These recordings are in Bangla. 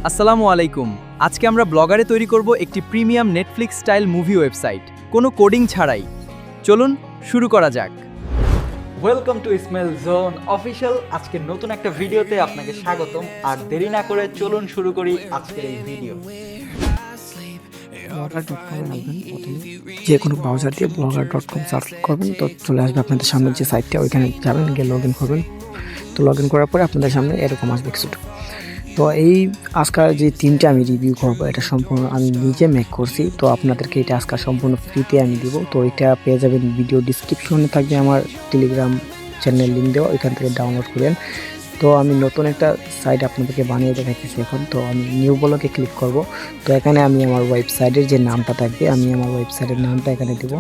আসসালামু আলাইকুম। আজকে আমরা ব্লগারে তৈরি করব একটি premium Netflix style movie website, কোনো কোডিং ছাড়াই। চলুন শুরু করা যাক। Welcome to Ismail zone official. আজকের নতুন একটা ভিডিওতে আপনাকে স্বাগতম। আর দেরি না করে চলুন শুরু করি আজকের এই ভিডিও। blogger.com আসবেন, প্রথমে যে কোনো ব্রাউজার দিয়ে blogger.com সার্চ করবেন, তো চলে আসবে আপনাদের সামনে যে সাইটটা, ওইখানে যাবেন, গিয়ে লগ ইন করবেন। তো লগ ইন করার পরে আপনাদের সামনে এরকম আসবে কিছুটা। তো এই আজকাল যে তিনটা আমি রিভিউ করবো, এটা সম্পূর্ণ আমি নিজে মেক করছি। তো আপনাদেরকে এটা আজকাল সম্পূর্ণ ফ্রিতে আমি দিব। তো এটা পেয়ে যাবেন ভিডিও ডিসক্রিপশনে থাকবে আমার টেলিগ্রাম চ্যানেল লিঙ্ক দেওয়া, ওইখান থেকে ডাউনলোড করেন। তো আমি নতুন একটা সাইট আপনাদেরকে বানিয়ে দেখাইতেছি এখন। তো আমি নিউ ব্লগে ক্লিক করব। তো এখানে আমি আমার ওয়েবসাইটের যে নামটা থাকবে, আমি আমার ওয়েবসাইটের নামটা এখানে দেব।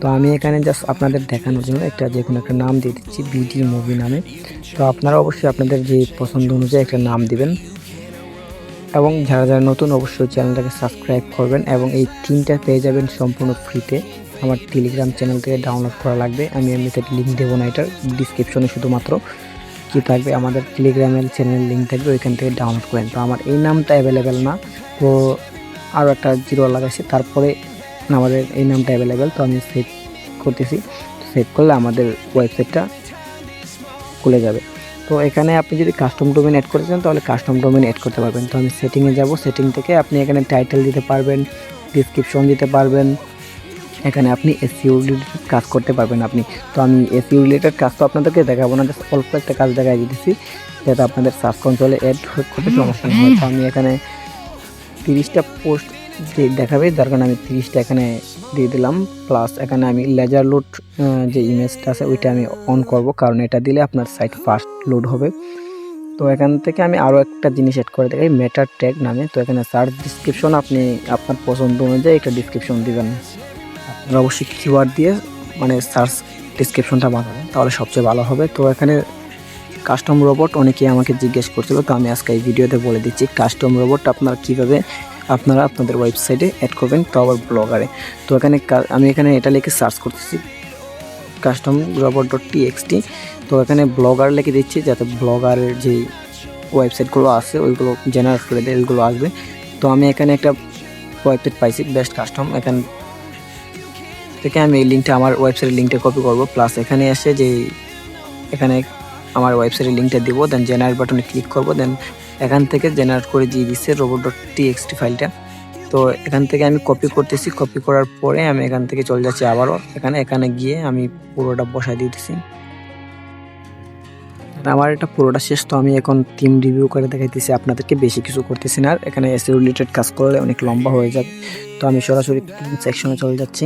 তো আমি এখানে জাস্ট আপনাদের দেখানোর জন্য যে কোনো একটা নাম দিয়ে দিচ্ছি, বিডি মুভি নামে। তো আপনারা অবশ্যই আপনাদের যে পছন্দ অনুযায়ী একটা নাম দিবেন, এবং যারা যারা নতুন অবশ্যই চ্যানেলটাকে সাবস্ক্রাইব করবেন। এবং এই তিনটা পেয়ে যাবেন সম্পূর্ণ ফ্রিতে। আমার টেলিগ্রাম চ্যানেল থেকে ডাউনলোড করা লাগবে। আমি এমনিতে লিঙ্ক দেবো না, এটার ডিসক্রিপশনে শুধুমাত্র কি থাকবে, আমাদের টেলিগ্রামের চ্যানেল লিঙ্ক থাকবে, ওইখান থেকে ডাউনলোড করেন। তো আমার এই নামটা অ্যাভেলেবেল না, তো আরও একটা জিরো লাগাইছি, তারপরে আমাদের এই নামটা অ্যাভেলেবেল। তো আমি সেভ করতেছি। সেভ করলে আমাদের ওয়েবসাইটটা খুলে যাবে। তো এখানে আপনি যদি কাস্টম ডোমেন অ্যাড করতে চান, তাহলে কাস্টম ডোমেন অ্যাড করতে পারবেন। তো আমি সেটিংয়ে যাব, সেটিং থেকে আপনি এখানে টাইটেল দিতে পারবেন, ডিসক্রিপশন দিতে পারবেন। এখানে আপনি এসইও রিলেটেড কাজ করতে পারবেন আপনি। তো আমি এসইও রিলেটেড কাজ তো আপনাদেরকে দেখাবো না, জাস্ট অল্প একটা কাজ দেখাই দিতেছি, যাতে আপনাদের সার্চ কনসোলে অ্যাড করতে সমস্যা না হয়। তো আমি এখানে 30টা পোস্ট যে দেখাবে, যার কারণে আমি 30টা এখানে দিয়ে দিলাম। প্লাস এখানে আমি লেজার লোড যে ইমেজটা আছে ওইটা আমি অন করব, কারণ এটা দিলে আপনার সাইট ফাস্ট লোড হবে। তো এখান থেকে আমি আরও একটা জিনিস অ্যাড করে দেখাই, মেটার ট্যাগ নামে। তো এখানে সার্চ ডিসক্রিপশন আপনি আপনার পছন্দ অনুযায়ী একটা ডিসক্রিপশন দিবেন। আপনারা অবশ্যই কিওয়ার্ড দিয়ে মানে সার্চ ডিসক্রিপশনটা বানাবেন, তাহলে সবচেয়ে ভালো হবে। তো এখানে কাস্টম রোবট অনেকেই আমাকে জিজ্ঞেস করছিল, তো আমি আজকে এই ভিডিওতে বলে দিচ্ছি কাস্টম রোবট আপনারা কীভাবে আপনাদের ওয়েবসাইটে অ্যাড করবেন, তো আবার ব্লগারে। তো এখানে আমি এখানে এটা লিখে সার্চ করতেছি, কাস্টম রোবট .txt। তো এখানে ব্লগার লিখে দিচ্ছি, যাতে ব্লগারের যে ওয়েবসাইটগুলো আছে ওইগুলো জেনারেট করে দেয়, ওইগুলো আসবে। তো আমি এখানে একটা ওয়েবসাইট পাইছি, বেস্ট কাস্টম। এখান থেকে আমি এই লিঙ্কটা, আমার ওয়েবসাইটের লিঙ্কটা কপি করব, প্লাস এখানে এসে যে এখানে আমার ওয়েবসাইটের লিঙ্কটা দিব, দেন জেনারেট বাটনে ক্লিক করব। দেন এখান থেকে জেনারেট করে দিয়ে দিচ্ছে robot.txt ফাইলটা। তো এখান থেকে আমি কপি করতেছি, কপি করার পরে আমি এখান থেকে চলে যাচ্ছি আবারও এখানে গিয়ে আমি পুরোটা বসাই দিতেছি। আমার এটা পুরোটা শেষ। তো আমি এখন টিম রিভিউ করে দেখাইতেছি আপনাদেরকে, বেশি কিছু করতেছি না। আর এখানে এসইও রিলেটেড কাজ করলে অনেক লম্বা হয়ে যাবে। তো আমি সরাসরি সেকশনে চলে যাচ্ছি,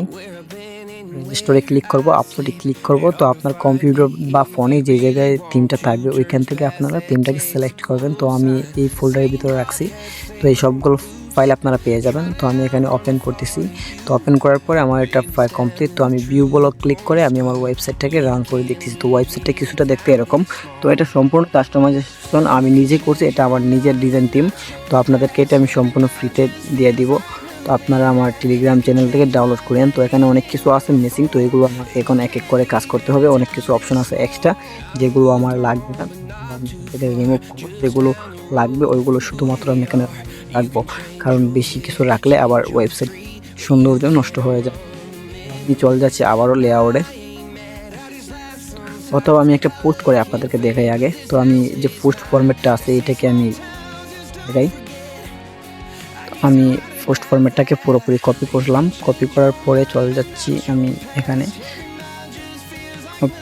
স্টোরে ক্লিক করব, আপলোডে ক্লিক করব। তো আপনার কম্পিউটার বা ফোনে যে জায়গায় থিমটা থাকবে ওইখান থেকে আপনারা থিমটাকে সিলেক্ট করবেন। তো আমি এই ফোল্ডারের ভিতরে রাখছি, তো এই সবগুলো ফাইল আপনারা পেয়ে যাবেন। তো আমি এখানে ওপেন করতেছি। তো ওপেন করার পরে আমার এটা ফাইল কমপ্লিট। তো আমি ভিউ ব্লগ ক্লিক করে আমি আমার ওয়েবসাইটটাকে রান করে দেখতেছি। তো ওয়েবসাইটটা কিছুটা দেখতে এরকম। তো এটা সম্পূর্ণ কাস্টমাইজেশন আমি নিজে করছি, এটা আমার নিজের ডিজাইন টিম। তো আপনাদেরকে এটা আমি সম্পূর্ণ ফ্রিতে দিয়ে দিব। তো আপনারা আমার টেলিগ্রাম চ্যানেল থেকে ডাউনলোড করেন। তো এখানে অনেক কিছু আছে মিসিং, তো এগুলো আমাকে এখন এক এক করে কাজ করতে হবে। অনেক কিছু অপশন আছে এক্সট্রা, যেগুলো আমার লাগবে না, রিমুভ যেগুলো লাগবে ওইগুলো শুধুমাত্র আমি এখানে রাখবো, কারণ বেশি কিছু রাখলে আবার ওয়েবসাইট সৌন্দর্য নষ্ট হয়ে যায়। আমি চলে যাচ্ছি আবারও লেআউটে, অথবা আমি একটা পোস্ট করে আপনাদেরকে দেখাই আগে। তো আমি যে পোস্ট ফরম্যাটটা আছে এটাকে আমি দেখাই। আমি পোস্ট ফরম্যাটটাকে পুরোপুরি কপি করলাম, কপি করার পরে চলে যাচ্ছি আমি এখানে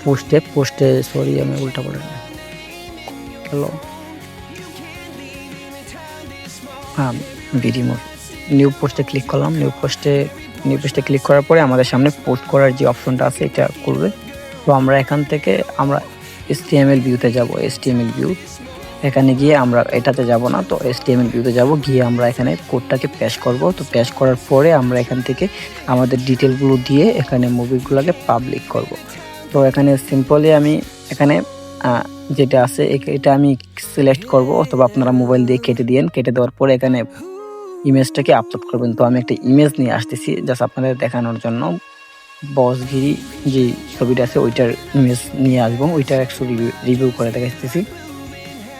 পোস্টে সরি আমি উল্টা করে হ্যালো হ্যাঁ নিউ পোস্টে ক্লিক করলাম। নিউ পোস্টে ক্লিক করার পরে আমাদের সামনে পোস্ট করার যে অপশনটা আছে এটা করবে। তো আমরা এখান থেকে আমরা HTML ভিউতে যাব, HTML ভিউ। এখানে গিয়ে আমরা এটাতে যাব না, তো HTML ভিউতে যাব, গিয়ে আমরা এখানে কোডটাকে পেস্ট করব। তো পেস্ট করার পরে আমরা এখান থেকে আমাদের ডিটেলগুলো দিয়ে এখানে মুভিগুলোকে পাবলিক করব। তো এখানে সিম্পলি আমি এখানে যেটা আছে এটা আমি সিলেক্ট করব, অথবা আপনারা মোবাইল দিয়ে কেটে দিয়েন। কেটে দেওয়ার পরে এখানে ইমেজটাকে আপলোড করবেন। তো আমি একটা ইমেজ নিয়ে আসতেছি জাস্ট আপনাদের দেখানোর জন্য। বসগিরি যে ছবিটা আছে ওইটার ইমেজ নিয়ে আসবো, ওইটার একটু রিভিউ করে দেখাইতেছি।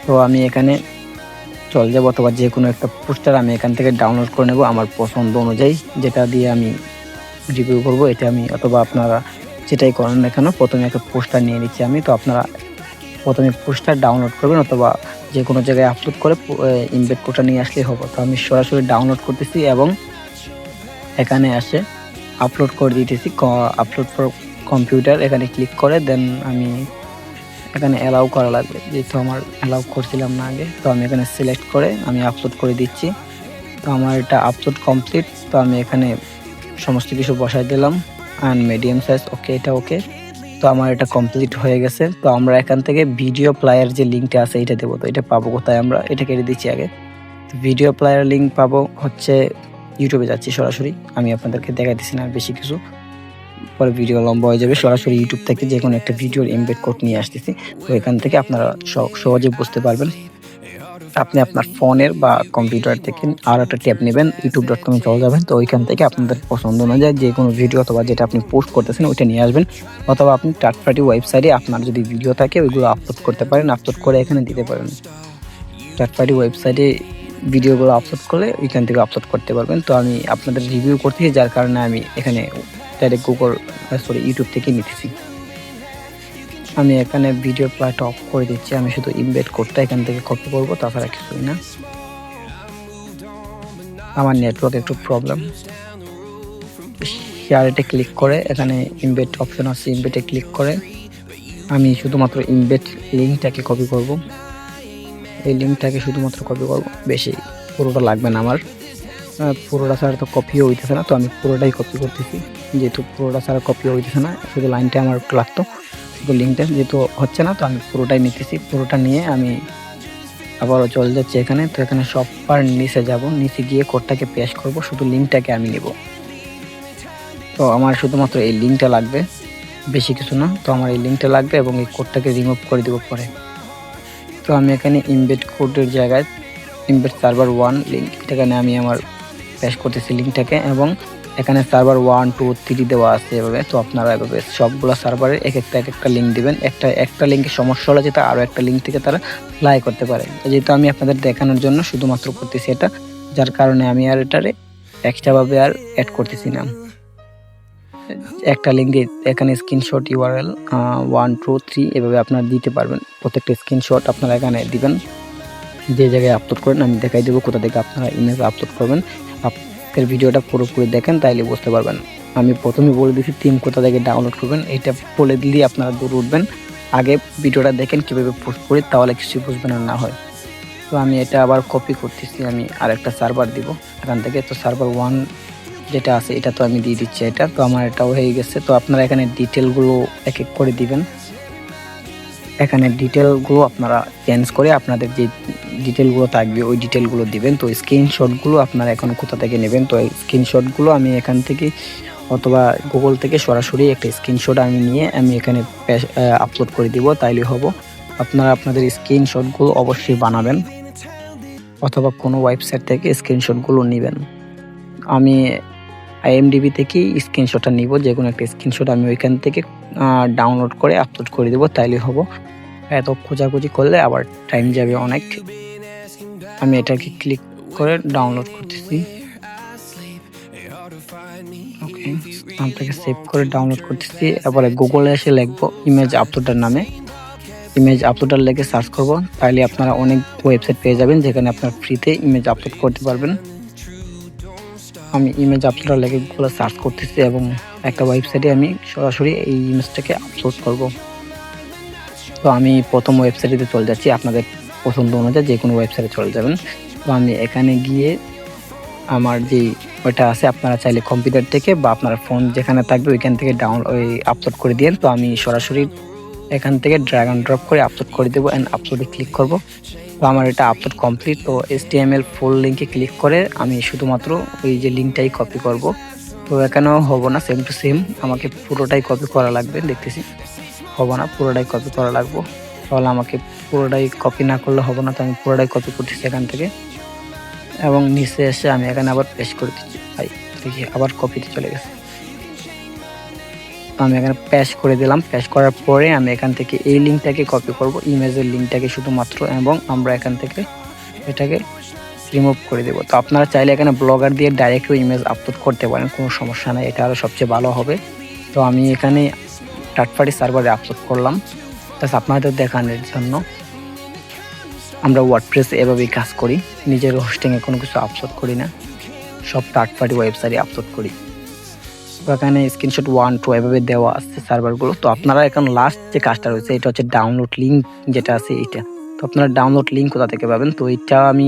তো আমি এখানে চলে যাবো, অথবা যে কোনো একটা পোস্টার আমি এখান থেকে ডাউনলোড করে নেব আমার পছন্দ অনুযায়ী, যেটা দিয়ে আমি রিভিউ করব। এটা আমি, অথবা আপনারা যেটাই করেন না কেন, প্রথমে একটা পোস্টার নিয়ে নিচ্ছি আমি। তো আপনারা প্রথমে পোস্টার ডাউনলোড করবেন, অথবা যে কোনো জায়গায় আপলোড করে ইমবেড কোডটা নিয়ে আসলেই হবে। তো আমি সরাসরি ডাউনলোড করতেছি এবং এখানে আসে আপলোড করে দিতেছি। আপলোড ফর কম্পিউটার এখানে ক্লিক করে দেন আমি এখানে অ্যালাউ করা লাগবে, যেহেতু আমার অ্যালাউ করছিলাম না আগে। তো আমি এখানে সিলেক্ট করে আমি আপলোড করে দিচ্ছি। তো আমার এটা আপলোড কমপ্লিট। তো আমি এখানে সমস্ত কিছু বসাই দিলাম অ্যান্ড মিডিয়াম সাইজ, ওকে, এটা ওকে। তো আমার এটা কমপ্লিট হয়ে গেছে। তো আমরা এখান থেকে ভিডিও প্লেয়ার যে লিঙ্কটা আছে এটা দেবো। তো এটা পাবো কোথায়? আমরা এটা কেটে দিচ্ছি আগে। ভিডিও প্লেয়ার লিঙ্ক পাবো হচ্ছে ইউটিউবে যাচ্ছি সরাসরি, আমি আপনাদেরকে দেখাইতেছি না বেশি কিছু, পরে ভিডিও লম্বা হয়ে যাবে। সরাসরি ইউটিউব থেকে যে কোনো একটা ভিডিওর এমবেড কোড নিয়ে আসতেছি। তো এখান থেকে আপনারা সহজে বুঝতে পারবেন। আপনি আপনার ফোনের বা কম্পিউটার থেকে আর একটা ট্যাব নেবেন, youtube.com চলে যাবেন। তো ওইখান থেকে আপনাদের পছন্দ অনুযায়ী যে কোনো ভিডিও অথবা যেটা আপনি পোস্ট করতেছেন ওইটা নিয়ে আসবেন, অথবা আপনি থার্ড পার্টি ওয়েবসাইটে আপনার যদি ভিডিও থাকে ওইগুলো আপলোড করতে পারেন, আপলোড করে এখানে দিতে পারেন। থার্ড পার্টি ওয়েবসাইটে ভিডিওগুলো আপলোড করলে ওইখান থেকে আপলোড করতে পারবেন। তো আমি আপনাদের রিভিউ করতেছি, যার কারণে আমি এখানে ডাইরেক্ট ইউটিউব থেকে নিতেছি। আমি এখানে ভিডিও প্লেয়ারটা অফ করে দিচ্ছি, আমি শুধু ইমবেড কোডটা এখান থেকে কপি করব, তাছাড়া কিছুই না। আমার নেটওয়ার্ক একটু প্রবলেম। শেয়ারেটে ক্লিক করে এখানে ইমবেড অপশন আছে, ইমবেডে ক্লিক করে আমি শুধুমাত্র ইমবেড লিঙ্কটাকে কপি করব। এই লিঙ্কটাকে শুধুমাত্র কপি করব, বেশি পুরোটা লাগবে না আমার। পুরোটা ছাড়া তো কপিও হইতেছে না, তো আমি পুরোটাই কপি করতেছি। যেহেতু পুরোটা ছাড়া কপিও হইতেছে না, শুধু লাইনটা আমার একটু লাগতো, শুধু লিঙ্কটা যেহেতু হচ্ছে না, তো আমি পুরোটাই নিতেছি। পুরোটা নিয়ে আমি আবারও চলে যাচ্ছি এখানে। তো এখানে সবার নিচে যাব, নিচে গিয়ে কোডটাকে পেস্ট করব, শুধু লিঙ্কটাকে আমি নেব। তো আমার শুধুমাত্র এই লিঙ্কটা লাগবে, বেশি কিছু না। তো আমার এই লিঙ্কটা লাগবে এবং এই কোডটাকে রিমুভ করে দেবো পরে। তো আমি এখানে ইমবেড কোডের জায়গায় ইমবেড সার্ভার 1 লিঙ্ক, এখানে আমি আমার পেস্ট করতেছি লিঙ্কটাকে, এবং এখানে সার্ভার 1 2 3 দেওয়া আছে এভাবে। তো আপনারা এভাবে সবগুলো সার্ভারে এক একটা লিঙ্ক দিবেন। একটা লিঙ্কে সমস্যা হলে যেটা আরও একটা লিঙ্ক থেকে তারা ফ্লাই করতে পারে। যেহেতু আমি আপনাদের দেখানোর জন্য শুধুমাত্র করতেছি এটা, যার কারণে আমি আর এটারে এক্সট্রাভাবে আর অ্যাড করতেছি না। একটা লিঙ্কে এখানে স্ক্রিনশট ইউআরএল 1 2 3 এভাবে আপনারা দিতে পারবেন। প্রত্যেকটা স্ক্রিনশট আপনারা এখানে দিবেন, যে জায়গায় আপলোড করেন আমি দেখাই দেবো কোথা থেকে আপনারা ইমেজ আপলোড করবেন। আজকের ভিডিওটা পুরোপুরি দেখেন, তাইলে বুঝতে পারবেন। আমি প্রথমে বলে দিচ্ছি থিম কোথা থেকে ডাউনলোড করবেন, এটা বলে দিলেই আপনারা দূর উঠবেন। আগে ভিডিওটা দেখেন কীভাবে পোস্ট করি, তাহলে কিছুই বুঝবেন না হয়। তো আমি এটা আবার কপি করতেছি, আমি আরেকটা সার্ভার দিব এখান থেকে। তো সার্ভার 1 যেটা আছে এটা তো আমি দিয়ে দিচ্ছি এটা। তো আমার এটাও হয়ে গেছে। তো আপনারা এখানে ডিটেলগুলো এক এক করে দিবেন। এখানে ডিটেলগুলো আপনারা চেঞ্জ করে আপনাদের যে ডিটেলগুলো থাকবে ওই ডিটেলগুলো দিবেন। তো স্ক্রিনশটগুলো আপনারা এখন কোথা থেকে নেবেন? তো এই স্ক্রিনশটগুলো আমি এখান থেকে অথবা গুগল থেকে সরাসরি একটা স্ক্রিনশট আমি নিয়ে আমি এখানে আপলোড করে দিব, তাইলে হবো। আপনারা আপনাদের স্ক্রিনশটগুলো অবশ্যই বানাবেন, অথবা কোনো ওয়েবসাইট থেকে স্ক্রিনশটগুলো নেবেন। আমি IMDb থেকেই স্ক্রিনশটটা নিব, যে কোনো একটা স্ক্রিনশট আমি ওইখান থেকে ডাউনলোড করে আপলোড করে দেবো, তাইলে হবো। এত খোঁজাখুঁজি করলে আবার টাইম যাবে অনেক। আমি এটাকে ক্লিক করে ডাউনলোড করতেছি। ওকে, আপনাকে সেভ করে ডাউনলোড করতেছি। এবারে গুগলে এসে লিখবো ইমেজ আপলোডার নামে, ইমেজ আপলোডার লিখে সার্চ করব, তাইলে আপনারা অনেক ওয়েবসাইট পেয়ে যাবেন যেখানে আপনারা ফ্রিতে ইমেজ আপলোড করতে পারবেন। আমি ইমেজ আপলোডার লিখে গুগলে সার্চ করতেছি এবং একটা ওয়েবসাইটে আমি সরাসরি এই ইমেজটাকে আপলোড করব। তো আমি প্রথম ওয়েবসাইটে চলে যাচ্ছি, আপনাদের পছন্দ অনুযায়ী যে কোনো ওয়েবসাইটে চলে যাবেন। তো আমি এখানে গিয়ে আমার যে ওইটা আছে, আপনারা চাইলে কম্পিউটার থেকে বা আপনার ফোন যেখানে থাকবে ওইখান থেকে আপলোড করে দিন। তো আমি সরাসরি এখান থেকে ড্র্যাগ অ্যান্ড ড্রপ করে আপলোড করে দেবো অ্যান্ড আপলোডে ক্লিক করব। তো আমার এটা আপলোড কমপ্লিট। তো HTML ফুল লিঙ্কে ক্লিক করে আমি শুধুমাত্র ওই যে লিঙ্কটাই কপি করব। তো এখানেও হবো না, সেম টু সেম আমাকে পুরোটাই কপি করা লাগবে। দেখতেছি হবো না, পুরোটাই কপি করা লাগবে। তাহলে আমাকে পুরোটাই কপি না করলে হবো না। তো আমি পুরোটাই কপি করতেছি এখান থেকে এবং নিচে এসে আমি এখানে আবার পেস্ট করে দিচ্ছি। ভাই দেখি আবার কপিতে চলে গেছে। আমি এখানে পেস্ট করে দিলাম। পেস্ট করার পরে আমি এখান থেকে এই লিঙ্কটাকে কপি করব, ইমেজের লিঙ্কটাকে শুধুমাত্র, এবং আমরা এখান থেকে এটাকে রিমুভ করে দেবো। তো আপনারা চাইলে এখানে ব্লগার দিয়ে ডাইরেক্টও ইমেজ আপলোড করতে পারেন, কোনো সমস্যা নেই, এটা আরও সবচেয়ে ভালো হবে। তো আমি এখানে থার্ড পার্টি সার্ভারে আপলোড করলাম প্লাস আপনাদের দেখানোর জন্য। আমরা ওয়ার্ডপ্রেসে এভাবেই কাজ করি, নিজের হোস্টিংয়ে কোনো কিছু আপলোড করি না, সব থার্ড পার্টি ওয়েবসাইটে আপলোড করি। তো এখানে স্ক্রিনশট 1 2 এভাবে দেওয়া আছে সার্ভারগুলো। তো আপনারা এখন লাস্ট যে কাজটা রয়েছে এটা হচ্ছে ডাউনলোড লিঙ্ক যেটা আছে এইটা। তো আপনারা ডাউনলোড লিঙ্ক কোথা থেকে পাবেন? তো এটা আমি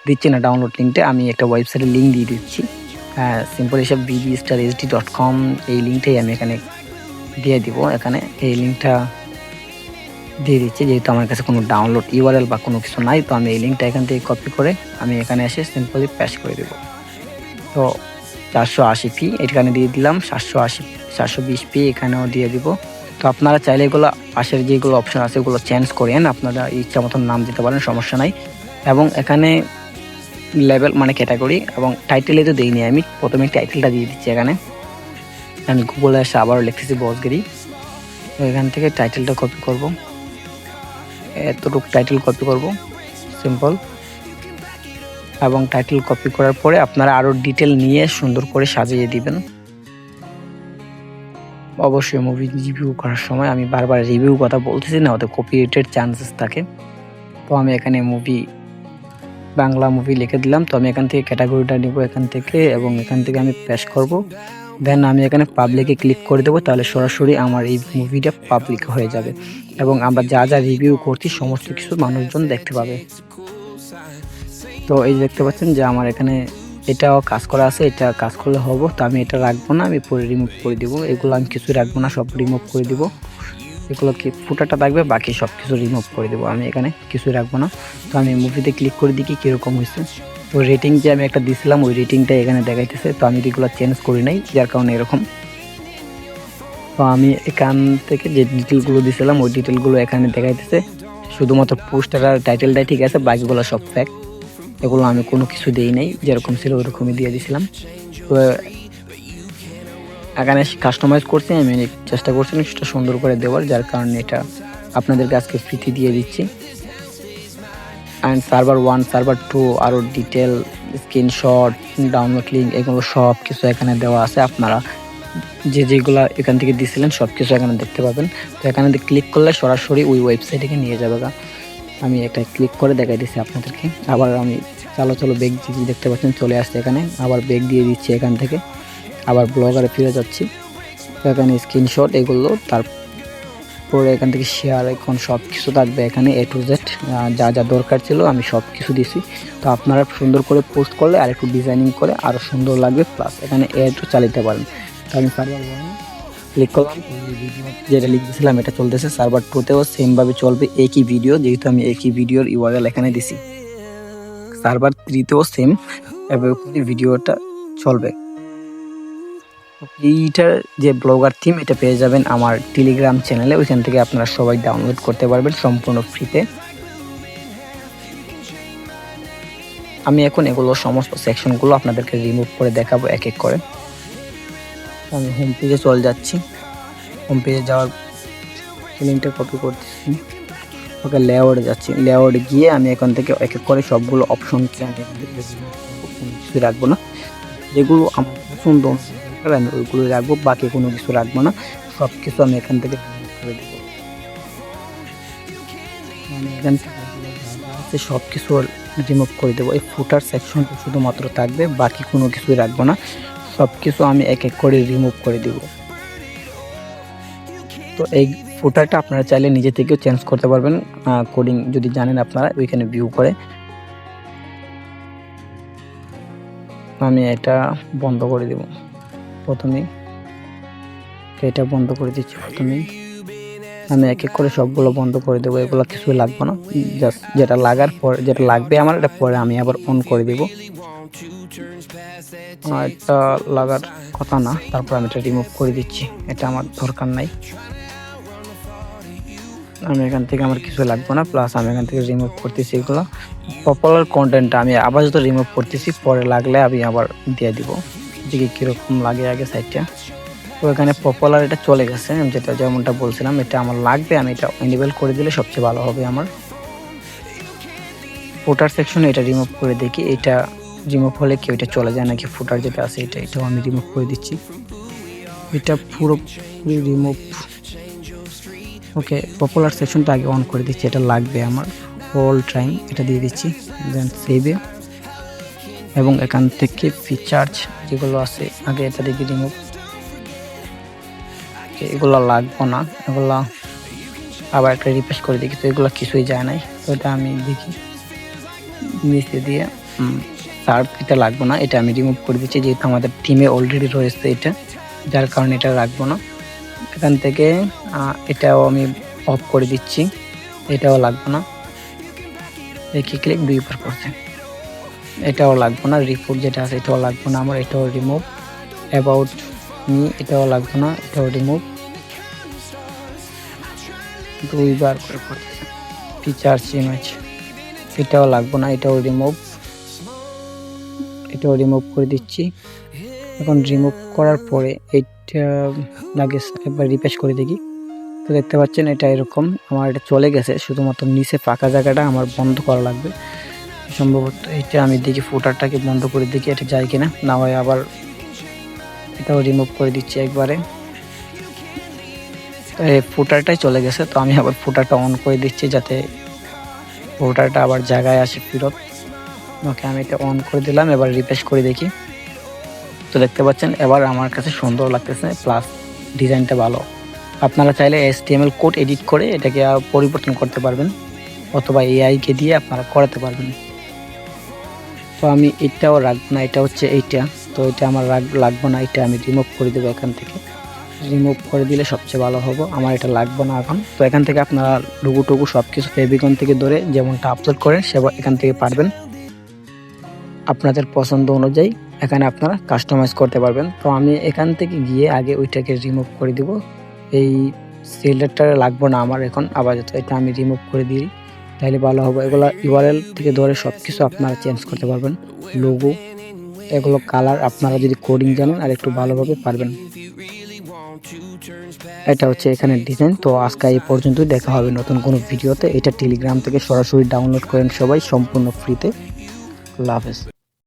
দিচ্ছি না ডাউনলোড লিঙ্কটা, আমি একটা ওয়েবসাইটের লিঙ্ক দিয়ে দিচ্ছি। হ্যাঁ, সিম্পল হিসাব bbstarhd.com, এই লিঙ্কটাই আমি এখানে দিয়ে দিব। এখানে এই লিঙ্কটা দিয়ে দিচ্ছি, যেহেতু আমার কাছে কোনো ডাউনলোড ইউআরএল বা কোনো কিছু নাই। তো আমি এই লিঙ্কটা এখান থেকে কপি করে আমি এখানে এসে সিম্পলি পেস্ট করে দেবো। তো 480p এখানে দিয়ে দিলাম, 720p এখানেও দিয়ে দিব। তো আপনারা চাইলে এগুলো পাশের যেগুলো অপশন আছে ওগুলো চেঞ্জ করেন, আপনারা ইচ্ছা মতন নাম দিতে পারেন, সমস্যা নাই। এবং এখানে লেভেল মানে ক্যাটাগরি এবং টাইটেলে তো দিইনি, আমি প্রথমে টাইটেলটা দিয়ে দিচ্ছি। এখানে আমি গুগলে এসে আবারও লিখতেছি বসগিরি। তো এখান থেকে টাইটেলটা কপি করব, এতটুকু টাইটেল কপি করব সিম্পল। এবং টাইটেল কপি করার পরে আপনারা আরও ডিটেল নিয়ে সুন্দর করে সাজিয়ে দিবেন। অবশ্যই মুভি রিভিউ করার সময় আমি বারবার রিভিউ কথা বলতেছি না, ওতে কপিরাইটের চান্সেস থাকে। তো আমি এখানে মুভি বাংলা মুভি লিখে দিলাম। তো আমি এখান থেকে ক্যাটাগরিটা নিব এখান থেকে এবং এখান থেকে আমি পেস্ট করব। দেন আমি এখানে পাবলিকে ক্লিক করে দেবো, তাহলে সরাসরি আমার এই মুভিটা পাবলিক হয়ে যাবে এবং আমরা যা যা রিভিউ করছি সমস্ত কিছু মানুষজন দেখতে পাবে। তো এই দেখতে পাচ্ছেন যে আমার এখানে এটাও কাজ করা আছে, এটা কাজ করলে হবে। তো আমি এটা রাখবো না, আমি পরে রিমুভ করে দিব। এগুলো আমি কিছু রাখবো না, সব রিমুভ করে দিব। এগুলো কি ফুটাটা থাকবে, বাকি সব কিছু রিমুভ করে দেবো। আমি এখানে কিছু রাখবো না। তো আমি মুভিতে ক্লিক করে দেখি কীরকম হয়েছে। তো রেটিং যে আমি একটা দিছিলাম ওই রেটিংটা এখানে দেখাইতেছে। তো আমি এগুলো চেঞ্জ করি নাই, যার কারণে এরকম। তো আমি এখান থেকে যে ডিটেলগুলো দিছিলাম ওই ডিটেলগুলো এখানে দেখাইতেছে, শুধুমাত্র পোস্টার আর টাইটেলটাই ঠিক আছে, বাকিগুলো সব ফ্যাক। এগুলো আমি কোনো কিছু দিই নাই, যেরকম ছিল ওরকমই দিয়ে দিয়েছিলাম। তো এখানে কাস্টমাইজ করছি, আমি চেষ্টা করছি সেটা সুন্দর করে দেওয়ার, যার কারণে এটা আপনাদেরকে আজকে ফ্রিতে দিয়ে দিচ্ছি। অ্যান্ড সার্ভার 1 সার্ভার 2 আরও ডিটেল স্ক্রিনশট ডাউনলোড লিঙ্ক এগুলো সব কিছু এখানে দেওয়া আছে। আপনারা যেগুলো এখান থেকে দিয়েছিলেন সব কিছু এখানে দেখতে পাবেন। তো এখানে ক্লিক করলে সরাসরি ওই ওয়েবসাইটে নিয়ে যাবে। আমি একটা ক্লিক করে দেখাই দিচ্ছি আপনাদেরকে। আবার আমি চলো বেগ দেখতে পাচ্ছেন চলে আসছে এখানে, আবার বেগ দিয়ে দিচ্ছি এখান থেকে, আবার ব্লগারে ফিরে যাচ্ছি। তো এখানে স্ক্রিনশট এগুলো, তারপরে এখান থেকে শেয়ার এখন সব কিছু থাকবে এখানে A to Z, যা যা দরকার ছিল আমি সব কিছু দিছি। তো আপনারা সুন্দর করে পোস্ট করলে আর একটু ডিজাইনিং করে আরও সুন্দর লাগবে, প্লাস এখানে এডও চালাতে পারেন। তো আমি সার্ভার 1 ক্লিক করলাম, যেটা লিখেছিলাম এটা চলতেছে। সার্ভার 2তেও সেমভাবে চলবে, একই ভিডিও, যেহেতু আমি একই ভিডিওর ইউআরএল এখানে দিছি। সার্ভার 3তেও সেম এভাবে ভিডিওটা চলবে। এইটার যে ব্লগার থিম এটা পেয়ে যাবেন আমার টেলিগ্রাম চ্যানেলে, ওইখান থেকে আপনারা সবাই ডাউনলোড করতে পারবেন সম্পূর্ণ ফ্রিতে। আমি এখন এগুলো সমস্ত সেকশনগুলো আপনাদেরকে রিমুভ করে দেখাবো এক এক করে। আমি হোম পেজে চলে যাচ্ছি, হোম পেজে যাওয়ার লিঙ্কটা কপি করতেছি, ওকে লেআউটে যাচ্ছি। লেআউটে গিয়ে আমি এখান থেকে এক এক করে সবগুলো অপশনকে আমি কিছু রাখবো না, যেগুলো আমার পছন্দ আমি ওইগুলো রাখবো, বাকি কোনো কিছু রাখবো না, সব কিছু আমি এখান থেকে করে দেবো। আমি এখান থেকে সব কিছু রিমুভ করে দেবো। এই ফুটার সেকশনটা শুধুমাত্র থাকবে, বাকি কোনো কিছুই রাখবো না, সব কিছু আমি এক এক করে রিমুভ করে দেব। তো এই ফুটারটা আপনারা চাইলে নিজে থেকেও চেঞ্জ করতে পারবেন, কোডিং যদি জানেন আপনারা ওইখানে ভিউ করে। আমি এটা বন্ধ করে দেব প্রথমে, এটা বন্ধ করে দিচ্ছি প্রথমেই। আমি এক এক করে সবগুলো বন্ধ করে দেবো, এগুলো কিছু লাগবে না, জাস্ট যেটা লাগার পর যেটা লাগবে আমার এটা পরে আমি আবার অন করে দেব। এটা লাগার কথা না, তারপর আমি এটা রিমুভ করে দিচ্ছি, এটা আমার দরকার নাই। আমি এখান থেকে আমার কিছু লাগবে না, প্লাস আমি এখান থেকে রিমুভ করতেছি এগুলো। পপুলার কন্টেন্টটা আমি আবার যত রিমুভ করতেছি, পরে লাগলে আমি আবার দিয়ে দিব যে কীরকম লাগে আগে সাইডটা। তো এখানে পপুলার এটা চলে গেছে, যেটা যেমনটা বলছিলাম এটা আমার লাগবে, আমি এটা এনেবল করে দিলে সবচেয়ে ভালো হবে আমার। ফুটার সেকশনে এটা রিমুভ করে দেখি, এটা রিমুভ হলে কি ওইটা চলে যায় নাকি, ফুটার যেটা আছে এটাও আমি রিমুভ করে দিচ্ছি। এটা পুরোপুরি রিমুভ। ওকে, পপুলার সেকশনটা আগে অন করে দিচ্ছি, এটা লাগবে আমার অল টাইম, এটা দিয়ে দিচ্ছি, দেন সেভে। এবং এখান থেকে ফিচার্স যেগুলো আছে আগে এটা দেখি রিমুভ। এগুলো লাগবো না, এগুলা আবার একটা রিফ্রেশ করে দেখি, তো এগুলো কিছুই যায় নাই। তো এটা আমি দেখি নিচে দিয়ে সার্ভ, এটা লাগবো না, এটা আমি রিমুভ করে দিচ্ছি যেহেতু আমাদের টিমে অলরেডি রয়েছে এটা, যার কারণে এটা রাখবো না। এখান থেকে এটাও আমি অফ করে দিচ্ছি, এটাও লাগবে না। একই ক্লিক 2বার করছে, এটাও লাগবে না। রিপোর্ট যেটা আছে এটাও লাগবে না আমার, এটাও রিমুভ। অ্যাবাউট মি এটাও লাগবে না, এটাও রিমুভ। 2বার করে করতেছে। ফিচার্স ইমেজ এটাও লাগবে না, এটাও রিমুভ। এটাও রিমুভ করে দিচ্ছি। এখন রিমুভ করার পরে এইটা লাগে একবার রিফ্রেশ করে দেখি, তো দেখতে পাচ্ছেন এটা এরকম আমার এটা চলে গেছে, শুধুমাত্র নিচে ফাঁকা জায়গাটা আমার বন্ধ করা লাগবে সম্ভবত। এটা আমি দেখি ফুটারটাকে বন্ধ করে দেখি এটা যায় কিনা, না হয় আবার এটাও রিমুভ করে দিচ্ছি একবারে। তো এই ফুটারটাই চলে গেছে, তো আমি আবার ফুটারটা অন করে দিচ্ছি যাতে ফুটারটা আবার জায়গায় আসে ফেরত। ওকে, আমি এটা অন করে দিলাম, এবার রিফ্রেশ করে দেখি, তো দেখতে পাচ্ছেন এবার আমার কাছে সুন্দর লাগতেছে, প্লাস ডিজাইনটা ভালো। আপনারা চাইলে HTML কোড এডিট করে এটাকে পরিবর্তন করতে পারবেন, অথবা AI-কে দিয়ে আপনারা করাতে পারবেন। তো আমি এটাও রাখবো না, এটা হচ্ছে এইটা, তো এটা আমার লাগবে না, এটা আমি রিমুভ করে দেবো এখান থেকে। রিমুভ করে দিলে সবচেয়ে ভালো হবে, আমার এটা লাগবে না এখন। তো এখান থেকে আপনারা লোগো টোগো সব কিছু ফেভিকন থেকে ধরে যেমনটা আপলোড করেন সেবা এখান থেকে পারবেন, আপনাদের পছন্দ অনুযায়ী এখানে আপনারা কাস্টমাইজ করতে পারবেন। তো আমি এখান থেকে গিয়ে আগে ওইটাকে রিমুভ করে দিব, এই সিলেক্টটা লাগবে না আমার এখন আপাতত, এটা আমি রিমুভ করে দিই তাহলে ভালো হবে। এগুলো URL থেকে ধরে সব কিছু আপনারা চেঞ্জ করতে পারবেন, লোগো, এগুলো কালার আপনারা যদি কোডিং জানেন আর একটু ভালোভাবে পারবেন। এটা হচ্ছে এখানে ডিজাইন। তো আজকে এই পর্যন্তই, দেখা হবে নতুন কোনো ভিডিওতে। এটা টেলিগ্রাম থেকে সরাসরি ডাউনলোড করেন সবাই সম্পূর্ণ ফ্রিতে। আল্লাহ হাফেজ।